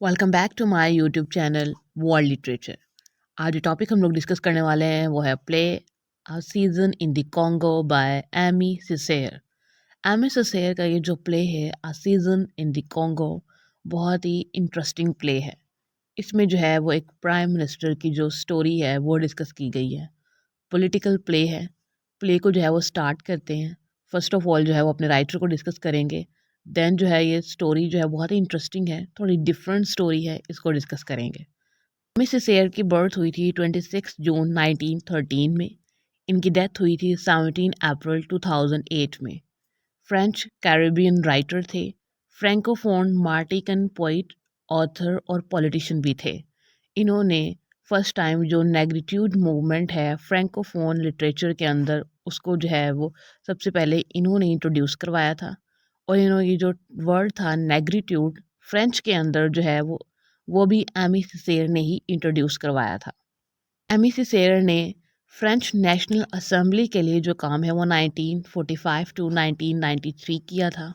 Welcome back to my YouTube channel world literature. आज जो topic हम लोग डिस्कस करने वाले हैं वो है play a season in the Congo by Aimé Césaire. Aimé Césaire का ये जो प्ले है a season in the Congo बहुत ही इंटरेस्टिंग प्ले है। इसमें जो है वो एक प्राइम मिनिस्टर की जो स्टोरी है वो डिस्कस की गई है। पॉलिटिकल प्ले है। प्ले को जो है वो स्टार्ट करते हैं। फर्स्ट ऑफ ऑल जो है वो अपने राइटर को डिस्कस करेंगे। देन जो है ये स्टोरी जो है बहुत ही इंटरेस्टिंग है, थोड़ी डिफरेंट स्टोरी है, इसको डिस्कस करेंगे। मिसेस एयर की बर्थ हुई थी 26 जून 1913 में। इनकी डेथ हुई थी 17 अप्रैल 2008 में। फ्रेंच कैरेबियन राइटर थे। फ्रैंकोफोन मार्टिकन पोइट, ऑथर और पॉलिटिशियन भी थे। इन्होंने फर्स्ट टाइम जो नेग्रिट्यूड मूवमेंट है फ्रैंकोफोन लिटरेचर के अंदर, उसको जो है वो सबसे पहले इन्होंने इंट्रोड्यूस करवाया था। और इन्होंने ये जो वर्ड था नेग्रिट्यूड फ्रेंच के अंदर जो है वो भी एमी सिसेर ने ही इंट्रोड्यूस करवाया था। एमी सिसेर ने फ्रेंच नेशनल असेंबली के लिए जो काम है वो 1945 टू 1993 किया था।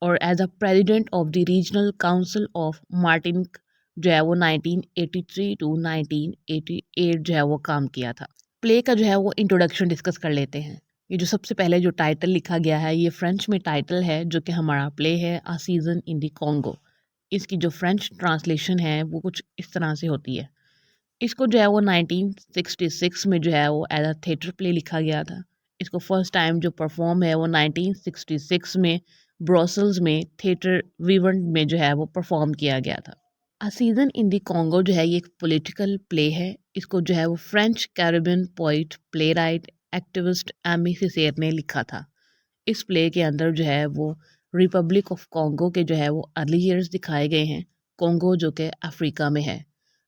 और as a president of the regional council of Martinique जो है वो 1983 टू 1988 जो है वो काम किया था। प्ले का जो है वो इंट्रोडक्शन डिस्कस कर लेते हैं। ये जो सबसे पहले जो टाइटल लिखा गया है ये फ्रेंच में टाइटल है, जो कि हमारा प्ले है a season in the Congo. इसकी जो फ्रेंच ट्रांसलेशन है वो कुछ इस तरह से होती है। इसको जो है वो 1966 में जो है वो एज अ थिएटर प्ले लिखा गया था। इसको फर्स्ट टाइम जो परफॉर्म है वो 1966 में ब्रसल्स में थिएटर विवेंट में जो है वो परफॉर्म किया गया था। अ सीजन इन द कॉन्गो जो है ये एक पॉलिटिकल प्ले है। इसको जो है वो French Caribbean poet, playwright, activist Aimé Césaire ने लिखा था। इस प्ले के अंदर जो है वो रिपब्लिक ऑफ कॉन्गो के जो है वो अर्ली ईयर्स दिखाए गए हैं। कॉन्गो जो कि अफ्रीका में है,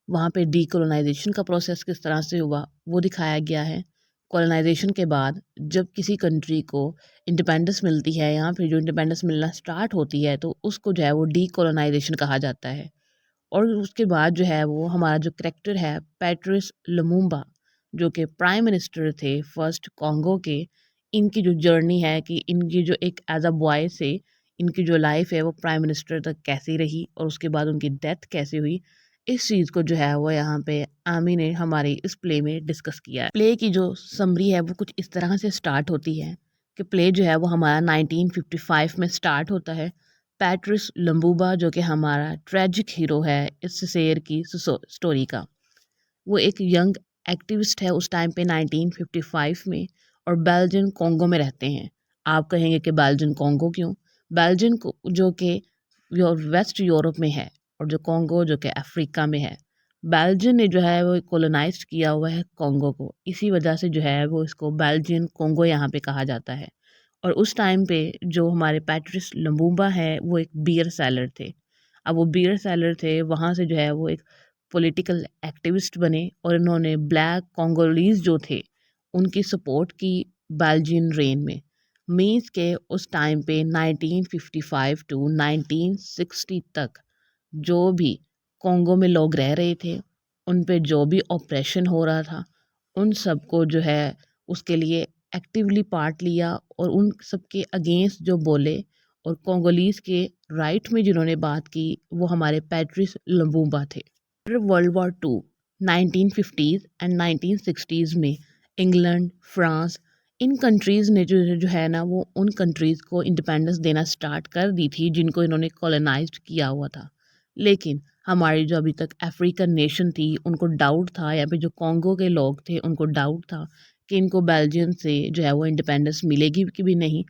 वहाँ पे डीकोलोनाइजेशन का प्रोसेस किस तरह से हुआ वो दिखाया गया है। कॉलोनाइजेशन के बाद जब किसी कंट्री को इंडिपेंडेंस मिलती है, यहाँ पे जो इंडिपेंडेंस मिलना स्टार्ट होती है तो उसको जो है वो डीकोलोनाइजेशन कहा जाता है। और उसके बाद जो है वो हमारा जो करेक्टर है पैट्रिस लमुम्बा, जो कि प्राइम मिनिस्टर थे फर्स्ट कॉन्गो के। इनकी जो जर्नी है कि इनकी जो एक एज अ बॉय से इनकी जो लाइफ है वो प्राइम मिनिस्टर तक कैसी रही और उसके बाद उनकी डेथ कैसे हुई, इस चीज़ को जो है वो यहाँ पे आमी ने हमारे इस प्ले में डिस्कस किया है। प्ले की जो समरी है वो कुछ इस तरह से स्टार्ट होती है कि प्ले जो है वो हमारा 1955 में स्टार्ट होता है। पैट्रिस लंबूबा जो कि हमारा ट्रेजिक हीरो है इस शेर की स्टोरी का, वो एक यंग एक्टिविस्ट है उस टाइम पे 1955 में, और बेल्जियन कॉन्गो में रहते हैं। आप कहेंगे कि बेल्जियन कॉन्गो क्यों? बेल्जियन को जो कि वेस्ट यूरोप में है और जो कॉन्गो जो कि अफ्रीका में है। बेल्जियन ने जो है वो कॉलोनाइज्ड किया हुआ है कॉन्गो को, इसी वजह से जो है वो इसको बेल्जियन कॉन्गो यहाँ पे कहा जाता है। और उस टाइम पे जो हमारे पैट्रिस लंबूबा है वो एक बियर सेलर थे। अब वो बियर सेलर थे, वहाँ से जो है वो एक पॉलिटिकल एक्टिविस्ट बने और इन्होंने ब्लैक कॉन्गोलीज जो थे उनकी सपोर्ट की बेल्जियन रेन में। मीन्स के उस टाइम पे 1955 टू 1960 तक जो भी कॉन्गो में लोग रह रहे थे, उन पे जो भी ऑपरेशन हो रहा था, उन सबको जो है उसके लिए एक्टिवली पार्ट लिया और उन सबके अगेंस्ट जो बोले और कॉन्गोलीज के राइट में जिन्होंने बात की वो हमारे पैट्रिस लंबूबा थे। World war to 1950s and 1960s में इंग्लैंड, फ्रांस, इन कंट्रीज़ ने जो है ना वो उन कंट्रीज़ को इंडिपेंडेंस देना स्टार्ट कर दी थी जिनको इन्होंने कॉलोनाइज्ड किया हुआ था। लेकिन हमारी जो अभी तक अफ्रीकन नेशन थी उनको डाउट था, या फिर जो कॉन्गो के लोग थे उनको डाउट था कि इनको बेल्जियम से जो है वो इंडिपेंडेंस मिलेगी कि भी नहीं,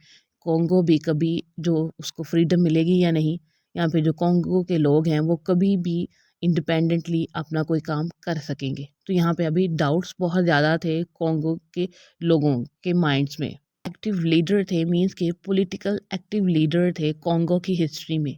कॉन्गो भी कभी जो उसको फ्रीडम मिलेगी या नहीं, या फिर जो कॉन्गो के लोग हैं वो कभी भी इंडिपेंडेंटली अपना कोई काम कर सकेंगे। तो यहाँ पे अभी डाउट्स बहुत ज़्यादा थे कॉन्गो के लोगों के माइंड्स में। एक्टिव लीडर थे, मींस के पॉलिटिकल एक्टिव लीडर थे कॉन्गो की हिस्ट्री में।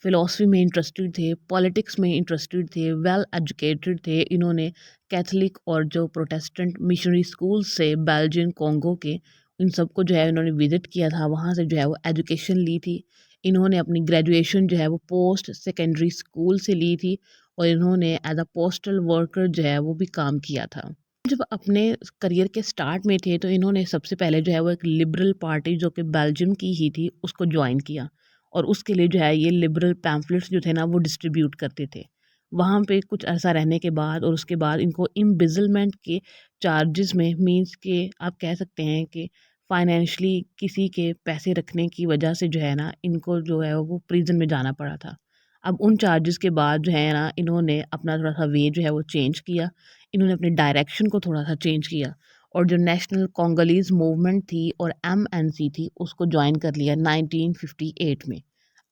फिलॉसफी में इंटरेस्टेड थे, पॉलिटिक्स में इंटरेस्टेड थे, वेल एजुकेटेड थे। इन्होंने कैथलिक और जो प्रोटेस्टेंट मिशनरी स्कूल से बेल्जियन कॉन्गो के इन सबको जो है इन्होंने विजिट किया था, वहाँ से जो है वो एजुकेशन ली थी। इन्होंने अपनी ग्रेजुएशन जो है वो पोस्ट सेकेंडरी स्कूल से ली थी और इन्होंने एज अ पोस्टल वर्कर जो है वो भी काम किया था। जब अपने करियर के स्टार्ट में थे तो इन्होंने सबसे पहले जो है वो एक लिबरल पार्टी जो कि बेल्जियम की ही थी उसको ज्वाइन किया। और उसके लिए जो है ये लिबरल पैम्फलेट्स जो थे ना वो डिस्ट्रीब्यूट करते थे। वहाँ पे कुछ अरसा रहने के बाद और उसके बाद इनको एम्बेज़लमेंट के चार्जेस में, मीन्स के आप कह सकते हैं कि फाइनेंशियली किसी के पैसे रखने की वजह से जो है ना इनको जो है वो प्रिज़न में जाना पड़ा था। अब उन चार्जेस के बाद जो है ना इन्होंने अपना थोड़ा-सा वे जो है वो चेंज किया। इन्होंने अपने डायरेक्शन को थोड़ा-सा चेंज किया और जो नेशनल कोंगोलीज़ मूवमेंट थी और एमएनसी थी उसको जॉइन कर लिया 1958 में।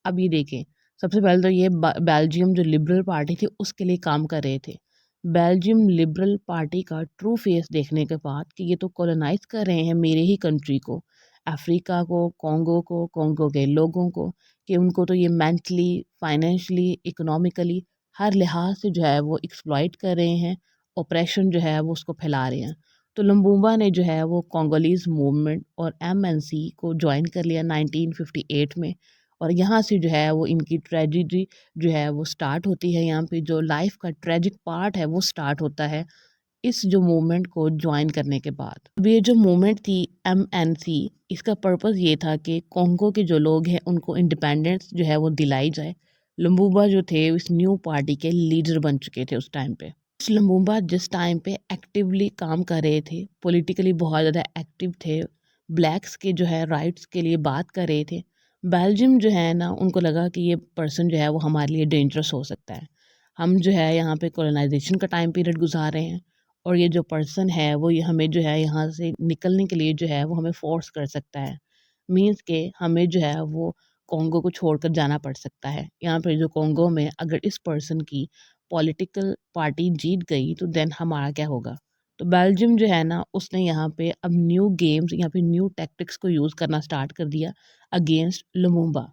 अब ये देखें, सबसे पहले तो ये बेल्जियम जो लिबरल पार्टी थी उसके लिए काम कर रहे थे। बेल्जियम लिबरल पार्टी का ट्रू फेस देखने के बाद कि ये तो कॉलोनाइज़ कर रहे हैं मेरे ही कंट्री को, अफ्रीका को, कॉन्गो के लोगों को, कि उनको तो ये मेंटली, फाइनेंशियली, इकोनॉमिकली हर लिहाज से जो है वो एक्सप्लॉइट कर रहे हैं, ऑपरेशन जो है वो उसको फैला रहे हैं। तो लम्बूम्बा ने जो है वो कोंगोलीज़ मूवमेंट और एमएनसी को जॉइन कर लिया 1958 में। और यहाँ से जो है वो इनकी ट्रेजेडी जो है वो स्टार्ट होती है। यहाँ पे जो लाइफ का ट्रेजिक पार्ट है वो स्टार्ट होता है इस जो मूवमेंट को ज्वाइन करने के बाद। अब ये जो मूवमेंट थी एमएनसी, इसका पर्पस ये था कि कॉन्गो के जो लोग हैं उनको इंडिपेंडेंस जो है वो दिलाई जाए। लम्बूबा जो थे इस न्यू पार्टी के लीडर बन चुके थे उस टाइम पे। लम्बूबा जिस टाइम पे एक्टिवली काम कर रहे थे, पॉलिटिकली बहुत ज़्यादा एक्टिव थे, ब्लैक्स के जो है राइट्स के लिए बात कर रहे थे। बेल्जियम जो है ना उनको लगा कि ये पर्सन जो है वो हमारे लिए डेंजरस हो सकता है। हम जो है यहाँ पे कॉलोनाइजेशन का टाइम पीरियड गुजार रहे हैं और ये जो पर्सन है वो ये हमें जो है यहाँ से निकलने के लिए जो है वो हमें फ़ोर्स कर सकता है। मीन्स के हमें जो है वो कॉन्गो को छोड़कर जाना पड़ सकता है। यहाँ पे जो कॉन्गो में अगर इस पर्सन की पॉलिटिकल पार्टी जीत गई तो देन हमारा क्या होगा? तो बेल्जियम जो है ना उसने यहाँ पे अब न्यू गेम्स, यहाँ पे न्यू टैक्टिक्स को यूज़ करना स्टार्ट कर दिया अगेंस्ट लुमुम्बा।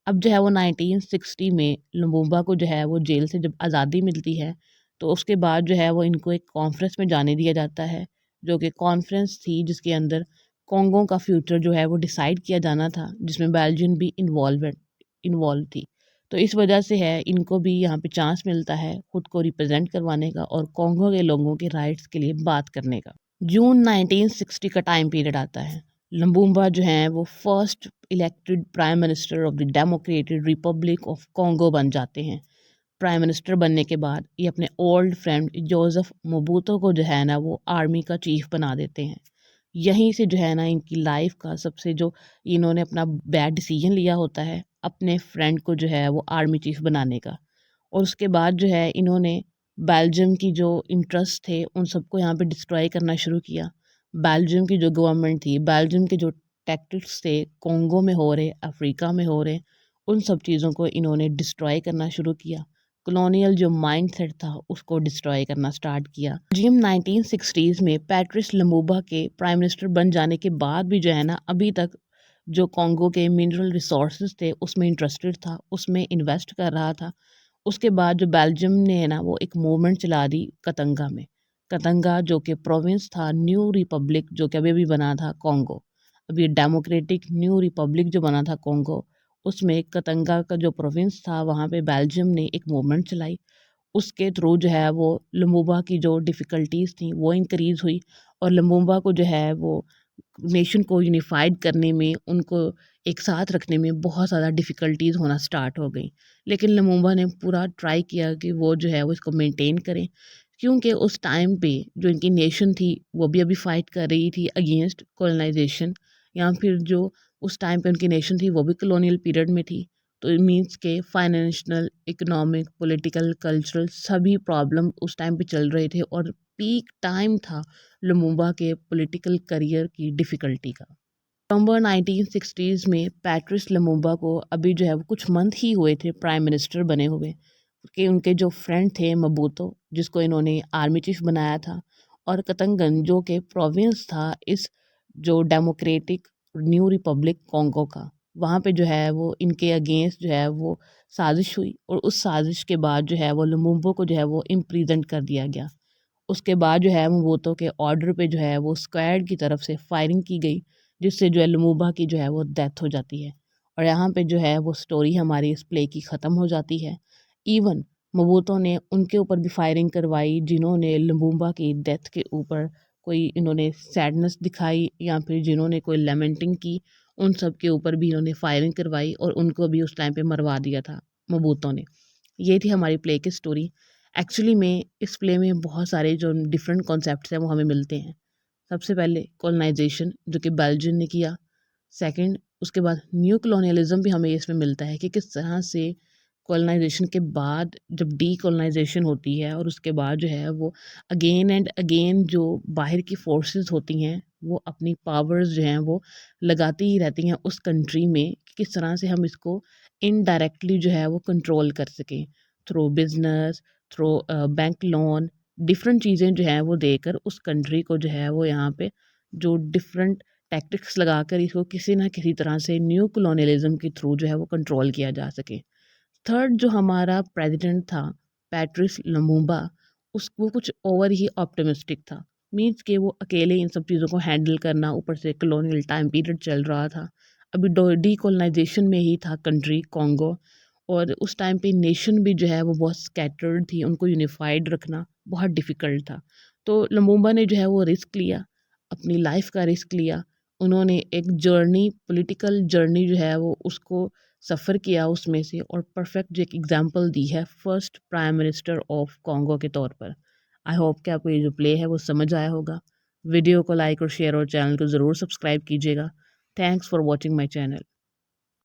अब जो है वो 1960 में लुमुम्बा को जो है वो जेल से जब आज़ादी मिलती है तो उसके बाद जो है वो इनको एक कॉन्फ्रेंस में जाने दिया जाता है, जो कि कॉन्फ्रेंस थी जिसके अंदर कॉन्गो का फ्यूचर जो है वो डिसाइड किया जाना था, जिसमें बेल्जियम भी इन्वॉल्व थी। तो इस वजह से है इनको भी यहाँ पे चांस मिलता है खुद को रिप्रेजेंट करवाने का और कॉन्गो के लोगों के राइट्स के लिए बात करने का। जून 1960 का टाइम पीरियड आता है। लम्बूम्बा जो हैं वो first elected prime minister of the democratic Republic of Congo बन जाते हैं। प्राइम मिनिस्टर बनने के बाद ये अपने ओल्ड फ्रेंड जोसेफ मोबूतो को जो है ना वो आर्मी का चीफ बना देते हैं। यहीं से जो है ना इनकी लाइफ का सबसे जो इन्होंने अपना बैड डिसीजन लिया होता है अपने फ्रेंड को जो है वो आर्मी चीफ बनाने का। और उसके बाद जो है इन्होंने बेल्जियम की जो इंटरेस्ट थे उन सबको यहाँ पे डिस्ट्रॉय करना शुरू किया। बेल्जियम की जो गवर्नमेंट थी, बेल्जियम के जो टैक्टिक्स थे कॉन्गो में हो रहे, अफ्रीका में हो रहे, उन सब चीज़ों को इन्होंने डिस्ट्रॉय करना शुरू किया। कॉलोनियल जो माइंडसेट था उसको डिस्ट्रॉय करना स्टार्ट किया। बेल्जियम 1960s में पैट्रिस लम्बूबा के प्राइम मिनिस्टर बन जाने के बाद भी जो है ना अभी तक जो कॉन्गो के मिनरल रिसोर्सेज थे उसमें इंटरेस्टेड था, उसमें इन्वेस्ट कर रहा था। उसके बाद जो बेल्जियम ने है ना वो एक मूवमेंट चला दी कतंगा में। कतंगा जो कि प्रोविंस था न्यू रिपब्लिक जो कि अभी बना था कॉन्गो। अब ये डेमोक्रेटिक न्यू रिपब्लिक जो बना था कॉन्गो उसमें कतंगा का जो प्रोविंस था वहाँ पे बेल्जियम ने एक मूवमेंट चलाई। उसके थ्रू जो है वो लुमुम्बा की जो डिफ़िकल्टीज़ थी वो इंक्रीज़ हुई और लुमुम्बा को जो है वो नेशन को यूनिफ़ाइड करने में, उनको एक साथ रखने में बहुत ज़्यादा डिफ़िकल्टीज़ होना स्टार्ट हो गई। लेकिन लुमुम्बा ने पूरा ट्राई किया कि वो जो है वो इसको मेंटेन करें, क्योंकि उस टाइम पे जो इनकी नेशन थी वो भी अभी फ़ाइट कर रही थी अगेंस्ट कॉलोनाइज़ेशन, या फिर जो उस टाइम पे उनकी नेशन थी वो भी कॉलोनियल पीरियड में थी। तो इट मीन्स के फाइनेंशियल, इकोनॉमिक, पॉलिटिकल, कल्चरल सभी प्रॉब्लम उस टाइम पे चल रहे थे और पीक टाइम था लुमुम्बा के पॉलिटिकल करियर की डिफ़िकल्टी का। नवंबर 1960s में पैट्रिस लुमुम्बा को अभी जो है वो कुछ मंथ ही हुए थे प्राइम मिनिस्टर बने हुए, कि उनके जो फ्रेंड थे मबूतो जिसको इन्होंने आर्मी चीफ बनाया था, और कतंगन जो कि प्रोविंस था इस जो डेमोक्रेटिक न्यू रिपब्लिक कॉन्गो का, वहाँ पे जो है वो इनके अगेंस्ट जो है वो साजिश हुई और उस साजिश के बाद जो है वो लुमुम्बो को जो है वो इम्प्रिजन कर दिया गया। उसके बाद जो है मोबूतो के ऑर्डर पे जो है वो स्क्वाड की तरफ से फायरिंग की गई, जिससे जो है लुमुम्बा की जो है वो डेथ हो जाती है। और यहाँ पे जो है वो स्टोरी हमारी इस प्ले की ख़त्म हो जाती है। इवन मोबूतो ने उनके ऊपर भी फायरिंग करवाई जिन्होंने लुमुम्बा की डेथ के ऊपर कोई इन्होंने सैडनेस दिखाई या फिर जिन्होंने कोई लेमेंटिंग की, उन सब के ऊपर भी इन्होंने फायरिंग करवाई और उनको भी उस टाइम पे मरवा दिया था मबूतो ने। ये थी हमारी प्ले की स्टोरी। एक्चुअली में इस प्ले में बहुत सारे जो डिफरेंट कॉन्सेप्ट्स हैं वो हमें मिलते हैं। सबसे पहले कॉलोनाइजेशन जो कि बेल्जियम ने किया। सेकंड उसके बाद न्यू कॉलोनियलिज्म भी हमें इसमें मिलता है कि किस तरह से कॉलोनाइजेशन के बाद जब डीकॉलोनाइजेशन होती है और उसके बाद जो है वो अगेन एंड अगेन जो बाहर की फोर्सेस होती हैं वो अपनी पावर्स जो हैं वो लगाती ही रहती हैं उस कंट्री में कि किस तरह से हम इसको इनडायरेक्टली जो है वो कंट्रोल कर सकें through business, through bank loan, different चीज़ें जो हैं वो देकर उस कंट्री को जो है वो यहाँ पे जो डिफरेंट टैक्टिक्स लगाकर इसको किसी ना किसी तरह से न्यू कॉलोनियलिज्म के थ्रू जो है वो कंट्रोल किया जा सके। थर्ड जो हमारा प्रेसिडेंट था पैट्रिस लम्बूम्बा वो कुछ ओवर ही ऑप्टिमिस्टिक था। मीन्स कि वो अकेले इन सब चीज़ों को हैंडल करना, ऊपर से कॉलोनियल टाइम पीरियड चल रहा था। अभी डीकोलोनाइजेशन में ही था कंट्री कॉन्गो, और उस टाइम पे नेशन भी जो है वो बहुत स्कैटर्ड थी, उनको यूनिफाइड रखना बहुत डिफ़िकल्ट था। तो लम्बूम्बा ने जो है वो रिस्क लिया, अपनी लाइफ का रिस्क लिया। उन्होंने एक जर्नी, पॉलिटिकल जर्नी जो है वो उसको सफ़र किया उसमें से, और परफेक्ट जो एक एग्जांपल दी है first prime minister of Congo के तौर पर। आई होप कि आपको ये जो प्ले है वो समझ आया होगा। वीडियो को लाइक और शेयर और चैनल को ज़रूर सब्सक्राइब कीजिएगा। Thanks for watching my channel.